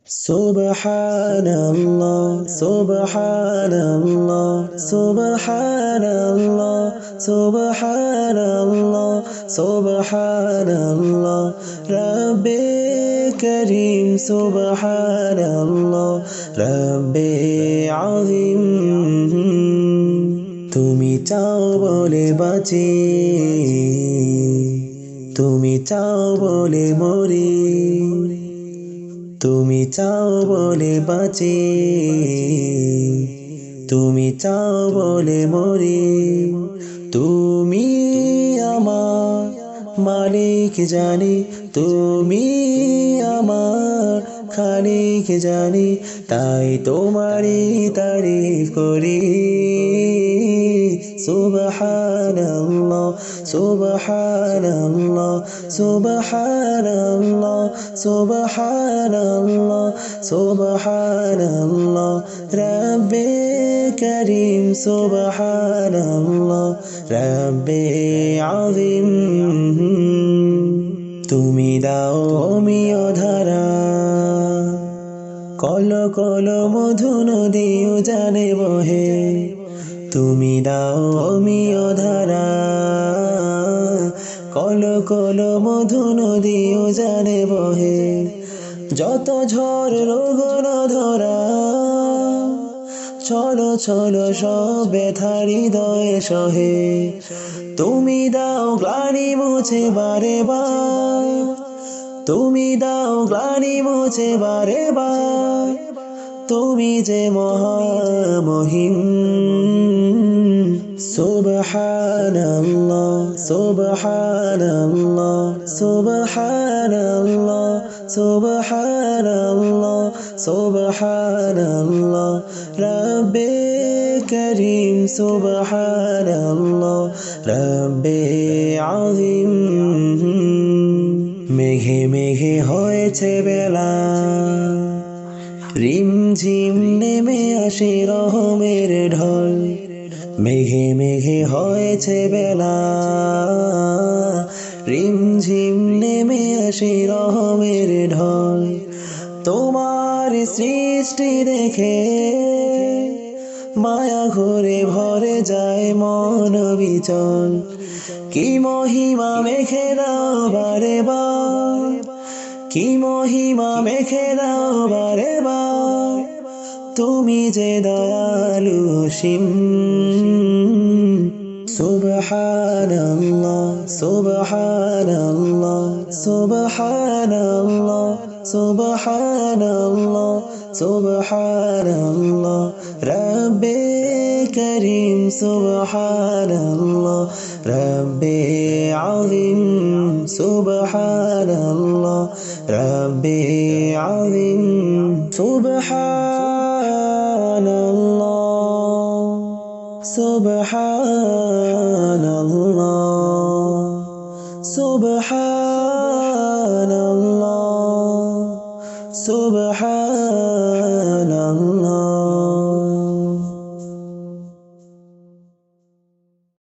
Subhanallah, Subhanallah, Subhanallah, Subhanallah, Subhanallah, Rabbi Kareem, Subhanallah, Rabbi Azim. তুমি চাও বলে বাঁচি, তুমি চাও বলে মরি, তুমি চাও বলে বাঁচি, তুমি চাও বলে মরি। তুমি আমার মালিক জানি, তুমি আমার খালিক জানি, তাই তোমারই তারিফ করি। সুবহানাল্লাহ, সুবহানাল্লাহ, সুবহানাল্লাহ, সুবহানাল্লাহ, সুবহানাল্লাহ, রাব্বে করিম, সুবহানাল্লাহ, রাব্বে আযীম। তুমি দাও অমিয় ধারা, কল কল মধু নদী জানে বহে, তুমি দাও অমিয় ধারা, কল কল মধু নদী জানে বহে। যত ঝড় রোগন ধরা, চলো চলো সব ব্যথা হৃদয়ে সহে, তুমি দাও গ্লানি মুছে বারে বার, তুমি দাও গ্লানি মুছে বারে বার, তুমি যে মহামহিম। সুবহানাল্লাহ, সুবহানাল্লাহ, সুবহানাল্লাহ, সুবহানাল্লাহ, সুবহানাল্লাহ, রাব্বে করিম, সুবহানাল্লাহ, রাব্বে আযীম। মেঘে মেঘে হয়েছে বেলা, রিমঝিম নেমে আসে রহমের ঢল, মেঘে মেঘে হয়েছে বেলা, রিমঝিম নেমে আসে রহমের ঢল। তোমার সৃষ্টি দেখে মায়া ঘরে ভরে যায় মন বিচল, কি মহিমা মেখে দাও বারে বার, কি মহিমা মেখে দাও বারে বার, তুমি যে দয়ালু অসীম। সুবহানাল্লাহ, সুবহানাল্লাহ, সুবহানাল্লাহ, সুবহানাল্লাহ, সুবহানাল্লাহ, রাব্বে করিম, সুবহানাল্লাহ, রাব্বে আযীম, সুবহানাল্লাহ, রাব্বে আযীম। সুবহানাল্লাহ, সুবহানাল্লাহ, সুবহানাল্লাহ, সুবহানাল্লাহ।